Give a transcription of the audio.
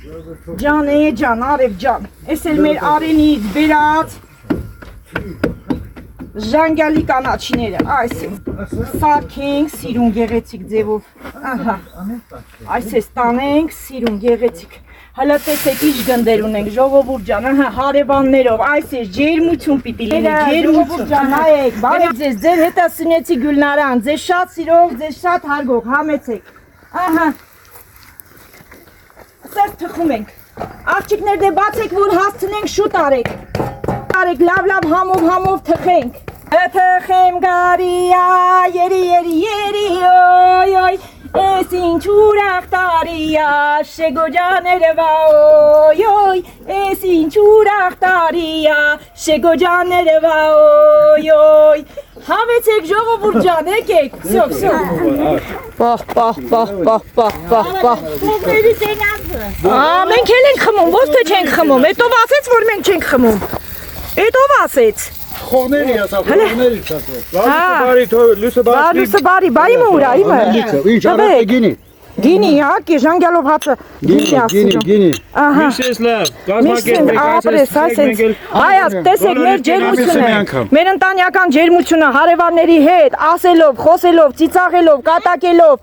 Ջան, ջան, արև ջան։ Էս էլ մեր արենից բերած ժանգալի կանաչիները, այս են, սարքենք սիրուն գեղեցիկ ձևով, ահա, այս է ստանենք սիրուն գեղեցիկ, հլը տեսեք ինչ գնդեր ունենք, ժողովուրդ ջան, ահա, հարևաններով, այս է ջերմություն պիտի լինի, ջերմություն ջան, նայեք, բարև ձեզ, ձեր հետը սնեցի Գյուլնարան, ձեզ շատ սիրող, ձեզ շատ հարգող, համեցեք, ահա, սես թխում ենք, աղջիկներ դե բացեք, որ հասցնենք շուտ արեք, լավ համով թխենք, թխեմ գարիա, երի, օյ, ես ինչ ուրախ տարիա, շեգոջաները վա, օյ, ես ինչ ուրախ տարիա, շեգոջաները վա, օյ, հավեցեք ժողովուրդ ջան, եկեք, վсё, պահ, մենք էլ ենք խմում, ո՞ց թե չենք խմում, էտով ասեց, որ մենք չենք խմում, էտով ասեց, Խողների ասա, խողների չասա։ Լուսը բարի, բարի մուրա, իմը։ Ինչ արած է գինի։ Գինի, հակի, ժանգյալով հացը գինի ասիրում։ Գինի։ Ահա։ Միշես լավ, Միշեն ապրես, այսենց, այած, տեսեք մեր ջերմությունը, մեր ընտանյական ջերմությունը հարևանների հետ, ասելով, խոսելով, ծիծաղելով, կատակելով,